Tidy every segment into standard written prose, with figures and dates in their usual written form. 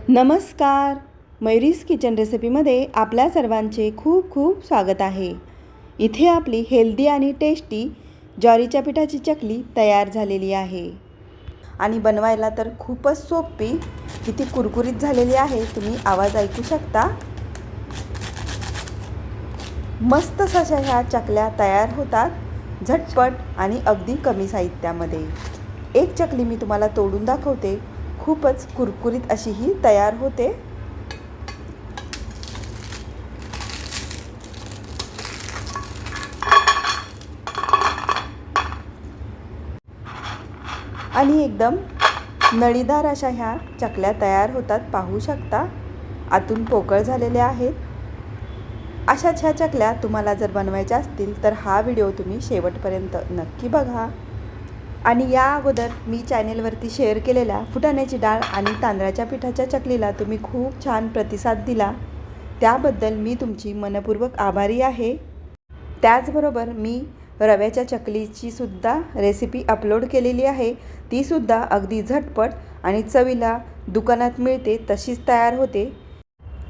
नमस्कार. मयुरीज किचन रेसिपीमध्ये आपल्या सर्वांचे खूप खूप स्वागत आहे. इथे आपली हेल्दी आणि टेस्टी ज्वारीच्या पिठाची चकली तयार झालेली आहे आणि बनवायला तर खूपच सोपी, किती कुरकुरीत झालेली आहे. तुम्ही आवाज ऐकू शकता. मस्त अशा ह्या चकल्या तयार होतात झटपट आणि अगदी कमी साहित्यामध्ये. एक चकली मी तुम्हाला तोडून दाखवते. खूपच कुरकुरीत अशी ही तयार होते. आणि एकदम नळीदार अशा ह्या चकल्या तयार होतात. पाहू शकता, आतून पोकळ झालेल्या आहेत. अशाच ह्या चकल्या तुम्हाला जर बनवायच्या असतील तर हा व्हिडिओ तुम्ही शेवटपर्यंत नक्की बघा. आणि या अगोदर मी चॅनेलवरती शेअर केलेल्या फुटाण्याची डाळ आणि तांदळाच्या पिठाच्या चकलीला तुम्ही खूप छान प्रतिसाद दिला, त्याबद्दल मी तुमची मनपूर्वक आभारी आहे. त्याचबरोबर मी रव्याच्या चकलीची सुद्धा रेसिपी अपलोड केलेली आहे. ती सुद्धा अगदी झटपट आणि चवीला दुकानात मिळते तशीच तयार होते.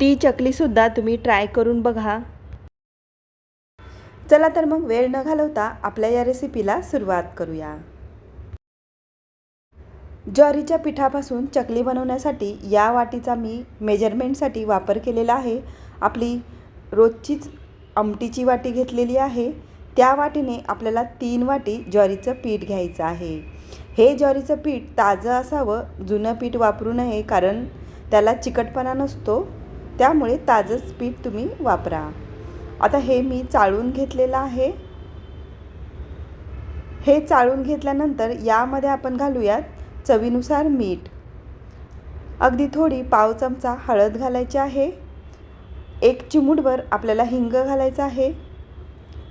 ती चकलीसुद्धा तुम्ही ट्राय करून बघा. चला तर मग वेळ न घालवता आपल्या या रेसिपीला सुरुवात करूया. ज्वारीच्या पिठापासून चकली बनवण्यासाठी या वाटीचा मी मेजरमेंटसाठी वापर केलेला आहे. आपली रोजचीच आमटीची वाटी घेतलेली आहे. त्या वाटीने आपल्याला 3 वाटी ज्वारीचं पीठ घ्यायचं आहे. हे ज्वारीचं पीठ ताजं असावं, जुनं पीठ वापरू नये, कारण त्याला चिकटपणा नसतो. त्यामुळे ताजंच पीठ तुम्ही वापरा. आता हे मी चाळून घेतलेलं आहे. हे चाळून घेतल्यानंतर यामध्ये आपण घालूयात चवीनुसार मीठ. अगदी थोडी पाव चमचा हळद घालायची आहे. 1 चिमूटभर आपल्याला हिंग घालायचं आहे.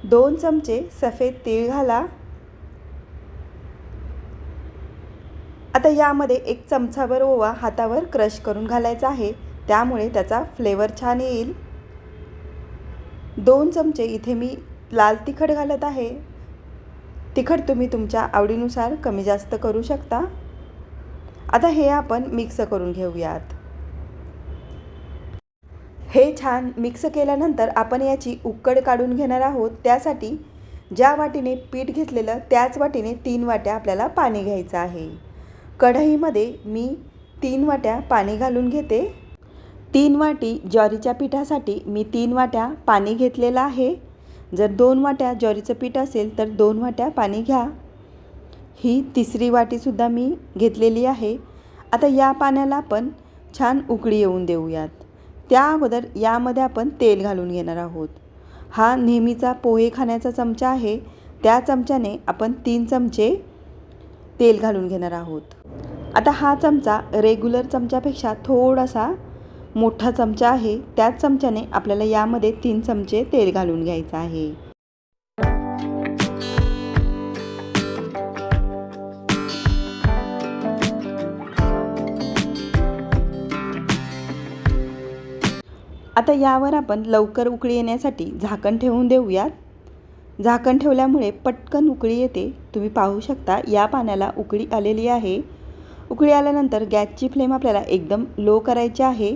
2 चमचे सफेद तीळ घाला. आता यामध्ये 1 चमचाभर ओवा हातावर क्रश करून घालायचा आहे, त्यामुळे त्याचा फ्लेवर छान येईल. 2 चमचे इथे मी लाल तिखट घालत आहे. तिखट तुम्ही तुमच्या आवडीनुसार कमी जास्त करू शकता. आता हे आपण मिक्स करून घेऊयात. हे छान मिक्स केल्यानंतर आपण याची उकड काढून घेणार आहोत. त्यासाठी ज्या वाटीने पीठ घेतलेलं त्याच वाटीने 3 वाट्या आपल्याला पाणी घ्यायचं आहे. कढईमध्ये मी 3 वाट्या पाणी घालून घेते. 3 वाटी ज्वारीच्या पिठासाठी मी 3 वाट्या पाणी घेतलेलं आहे. जर 2 वाट्या ज्वारीचं पीठ असेल तर 2 वाट्या पाणी घ्या. ही 3री वाटीसुद्धा मी घेतलेली आहे. आता या पाण्याला आपण छान उकळी येऊन देऊयात. त्या अगोदर यामध्ये आपण तेल घालून घेणार आहोत. हा नेहमीचा पोहे खाण्याचा चमचा आहे. त्या चमच्याने आपण 3 चमचे तेल घालून घेणार आहोत. आता हा चमचा रेग्युलर चमच्यापेक्षा थोडासा मोठा चमचा आहे. त्याच चमच्याने आपल्याला यामध्ये 3 चमचे तेल घालून घ्यायचं आहे. आता यावर आपण लवकर उकळी येण्यासाठी झाकण ठेवून देऊयात. झाकण ठेवल्यामुळे पटकन उकळी येते. तुम्ही पाहू शकता या पाण्याला उकळी आलेली आहे. उकळी आल्यानंतर गॅसची फ्लेम आपल्याला एकदम लो करायची आहे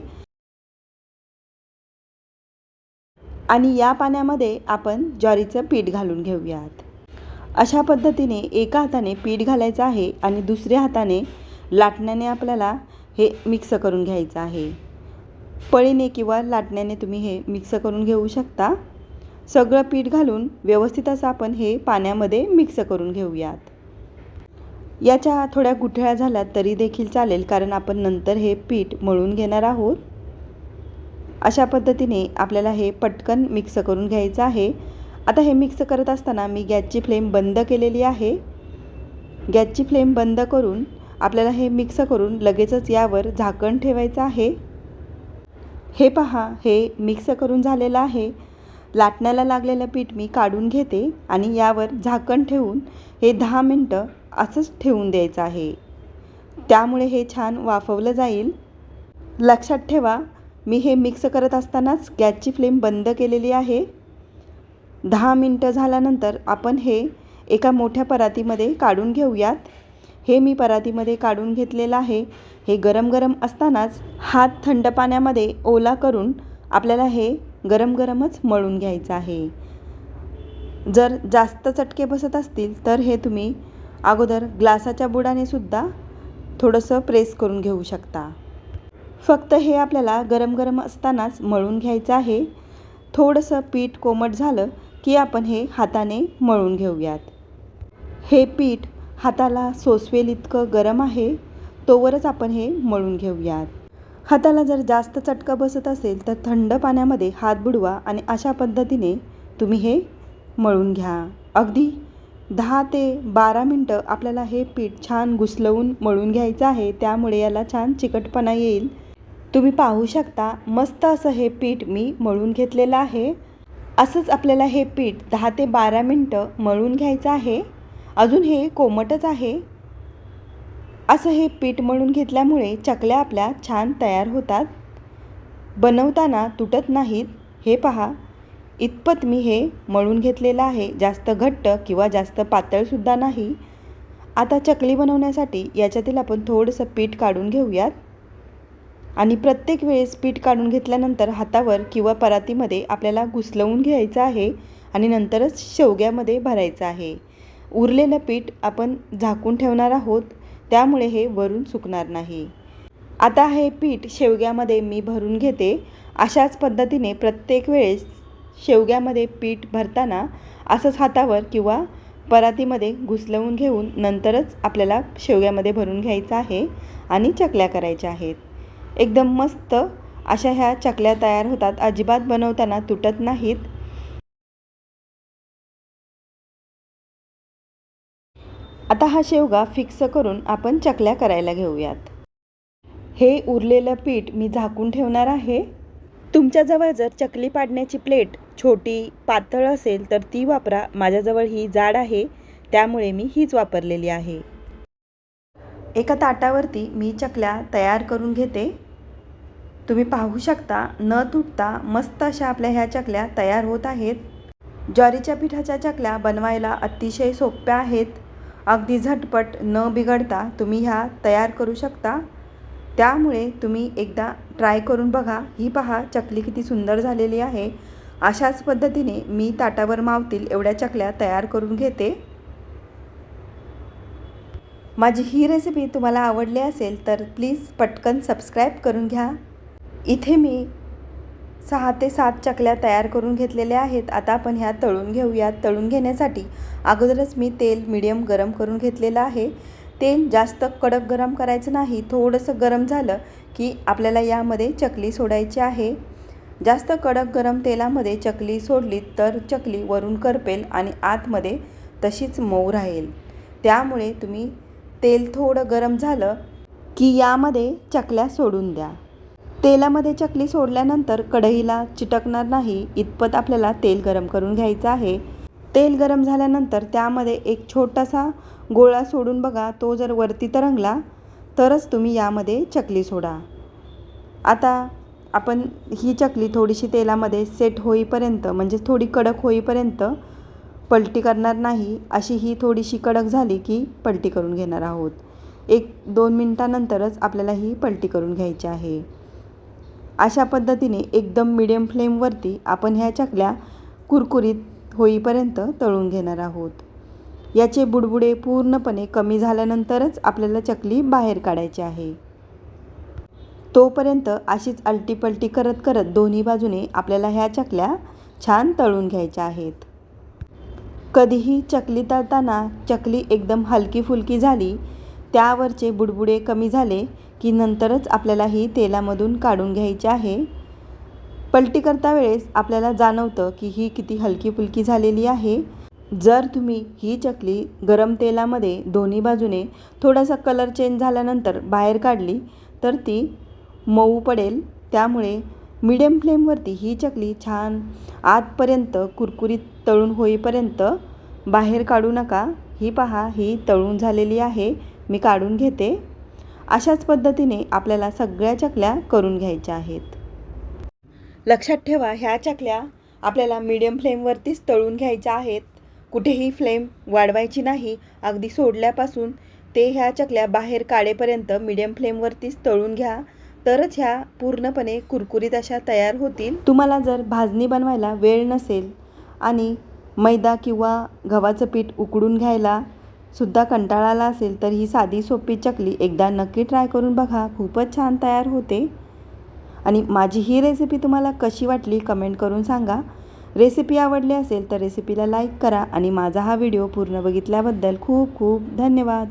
आणि या पाण्यामध्ये आपण ज्वारीचं पीठ घालून घेऊयात. अशा पद्धतीने एका हाताने पीठ घालायचं आहे आणि दुसऱ्या हाताने लाटण्याने आपल्याला हे मिक्स करून घ्यायचं आहे. पळीने किंवा लाटण्याने तुम्ही हे मिक्स करून घेऊ शकता. सगळं पीठ घालून व्यवस्थित असं आपण हे पाण्यामध्ये मिक्स करून घेऊयात. याच्या थोड्या गुठळ्या झाल्या तरी देखील चालेल, कारण आपण नंतर हे पीठ मळून घेणार आहोत. अशा पद्धतीने आपल्याला हे पटकन मिक्स करून घ्यायचं आहे. आता हे मिक्स करत असताना मी गॅसची फ्लेम बंद केलेली आहे. गॅसची फ्लेम बंद करून आपल्याला हे मिक्स करून लगेचच यावर झाकण ठेवायचं आहे. हे पहा, हे मिक्स करून झालेलं आहे. लाटण्याला लागलेलं पीठ मी काढून घेते आणि यावर झाकण ठेवून हे 10 मिनटं असंच ठेवून द्यायचं आहे. त्यामुळे हे छान वाफवलं जाईल. लक्षात ठेवा, मी हे मिक्स करत असतानाच गॅसची फ्लेम बंद केलेली आहे. 10 मिनटं झाल्यानंतर आपण हे एका मोठ्या परातीमध्ये काढून घेऊयात. हे मी परातीमध्ये काढून घेतलेलं आहे. हे गरम गरम असतानाच हात थंड पाण्यामध्ये ओला करून आपल्याला हे गरम गरमच मळून घ्यायचं आहे. जर जास्त चटके बसत असतील तर हे तुम्ही अगोदर ग्लासाच्या बुडाने सुद्धा थोडंसं प्रेस करून घेऊ शकता. फक्त हे आपल्याला गरम गरम असतानाच मळून घ्यायचं आहे. थोडंसं पीठ कोमट झालं की आपण हे हाताने मळून घेऊयात. हे पीठ हाताला सोसवेल इतकं गरम आहे, तोवरच आपण हे मळून घेऊयात. हाताला जर जास्त चटका बसत असेल तर थंड पाण्यामध्ये हात बुडवा आणि अशा पद्धतीने तुम्ही हे मळून घ्या. अगदी 10 ते 12 मिनटं आपल्याला हे पीठ छान घुसलवून मळून घ्यायचं आहे. त्यामुळे याला छान चिकटपणा येईल. तुम्ही पाहू शकता मस्त असं हे पीठ मी मळून घेतलेलं आहे. असंच आपल्याला हे पीठ 10 ते 12 मिनटं मळून घ्यायचं आहे. अजून हे कोमटच आहे. असं हे पीठ मळून घेतल्यामुळे चकल्या आपल्या छान तयार होतात. बनवताना तुटत नाहीत. हे पहा, इतपत मी हे मळून घेतलेलं आहे. जास्त घट्ट किंवा जास्त पातळसुद्धा नाही. आता चकली बनवण्यासाठी याच्यातील आपण थोडंसं पीठ काढून घेऊयात आणि प्रत्येक वेळेस पीठ काढून घेतल्यानंतर हातावर किंवा परातीमध्ये आपल्याला घुसलवून घ्यायचं आहे आणि नंतरच शेवग्यामध्ये भरायचं आहे. उरलेलं पीठ आपण झाकून ठेवणार आहोत, त्यामुळे हे वरून सुकणार नाही. आता हे पीठ शेवग्यामध्ये मी भरून घेते. अशाच पद्धतीने प्रत्येक वेळेस शेवग्यामध्ये पीठ भरताना असंच हातावर किंवा परातीमध्ये घुसलवून घेऊन नंतरच आपल्याला शेवग्यामध्ये भरून घ्यायचं आहे आणि चकल्या करायच्या आहेत. एकदम मस्त अशा ह्या चकल्या तयार होतात. अजिबात बनवताना तुटत नाहीत. आता हा शेवगा फिक्स करून आपण चकल्या करायला घेऊयात. हे उरलेलं पीठ मी झाकून ठेवणार आहे. तुमच्याजवळ जर चकली पाडण्याची प्लेट छोटी पातळ असेल तर ती वापरा. माझ्याजवळ ही जाड आहे, त्यामुळे मी हीच वापरलेली आहे. एका ताटावरती मी चकल्या तयार करून घेते. तुम्ही पाहू शकता न तुटता मस्त अशा आपल्या ह्या चकल्या तयार होत आहेत. ज्वारीच्या पिठाच्या चकल्या बनवायला अतिशय सोप्या आहेत. अगदी झटपट न बिघडता तुम्ही ह्या तयार करू शकता. त्यामुळे तुम्ही एकदा ट्राय करून बघा. ही पहा चकली किती सुंदर झालेली आहे. अशाच पद्धतीने मी ताटावर मावतील एवढ्या चकल्या तयार करून घेते. माझी ही रेसिपी तुम्हाला आवडली असेल तर प्लीज पटकन सबस्क्राईब करून घ्या. इथे मी 6 ते 7 चकल्या तयार करून घेतलेल्या आहेत. आता आपण ह्या तळून घेऊयात. तळून घेण्यासाठी अगोदरच मी तेल मीडियम गरम करून घेतलेलं आहे. तेल जास्त कडक गरम करायचं नाही. थोडंसं गरम झालं की आपल्याला यामध्ये चकली सोडायची आहे. जास्त कडक गरम तेलामध्ये चकली सोडली तर चकली वरून करपेल आणि आतमध्ये तशीच मऊ राहील. त्यामुळे तुम्ही तेल थोडं गरम झालं की यामध्ये चकल्या सोडून द्या. तेलामध्ये चकली सोडल्यानंतर कढईला चिटकणार नाही इतपत आपल्याला तेल गरम करून घ्यायचं आहे. तेल गरम झाल्यानंतर त्यामध्ये एक छोटासा गोळा सोडून बघा. तो जर वरती तरंगला तरच तुम्ही यामध्ये चकली सोडा. आता आपण ही चकली थोडीशी तेलामध्ये सेट होईपर्यंत म्हणजे थोडी कडक होईपर्यंत पलटी करणार नाही. अशी ही थोडीशी कडक झाली की पलटी करून घेणार आहोत. 1-2 मिनटानंतरच आपल्याला ही पलटी करून घ्यायची आहे. अशा पद्धतीने एकदम मीडियम फ्लेमवरती आपण ह्या चकल्या कुरकुरीत होईपर्यंत तळून घेणार आहोत. याचे बुडबुडे पूर्णपणे कमी झाल्यानंतरच आपल्याला चकली बाहेर काढायची आहे. तोपर्यंत अशीच अलटीपलटी करत करत दोन्ही बाजूने आपल्याला ह्या चकल्या छान तळून घ्यायच्या आहेत. कधीही चकली तळताना चकली एकदम हलकी फुलकी झाली, त्यावरचे बुडबुडे कमी झाले की नंतरच आपल्याला ही तेलामधून काढून घ्यायची आहे. पलटी करता वेळेस आपल्याला जाणवतं की ही किती हलकी फुलकी झालेली आहे. जर तुम्ही ही चकली गरम तेलामध्ये दोन्ही बाजूने थोडासा कलर चेंज झाल्यानंतर बाहेर काढली तर ती मऊ पडेल. त्यामुळे मीडियम फ्लेमवरती ही चकली छान आतपर्यंत कुरकुरीत तळून होईपर्यंत बाहेर काढू नका. ही पहा ही तळून झालेली आहे. मी काढून घेते. अशाच पद्धतीने आपल्याला सगळ्या चकल्या करून घ्यायच्या आहेत. लक्षात ठेवा ह्या चकल्या आपल्याला मीडियम फ्लेमवरतीच तळून घ्यायच्या आहेत. कुठेही फ्लेम वाढवायची नाही. अगदी सोडल्यापासून ते ह्या चकल्या बाहेर काढेपर्यंत मीडियम फ्लेमवरतीच तळून घ्या, तरच ह्या पूर्णपणे कुरकुरीत अशा तयार होतील. तुम्हाला जर भाजणी बनवायला वेळ नसेल आणि मैदा किंवा गव्हाचं पीठ उकडून घ्यायला सुद्धा कंटाळा आला असेल, तर ही साधी सोपी चकली एकदा नक्की ट्राय करून बघा. खूपच छान तयार होते. आणि माझी ही रेसिपी तुम्हाला कशी वाटली कमेंट करून सांगा. रेसिपी आवडली असेल तर रेसिपीला लाईक करा आणि माझा हा व्हिडिओ पूर्ण बघितल्याबद्दल खूप खूप धन्यवाद.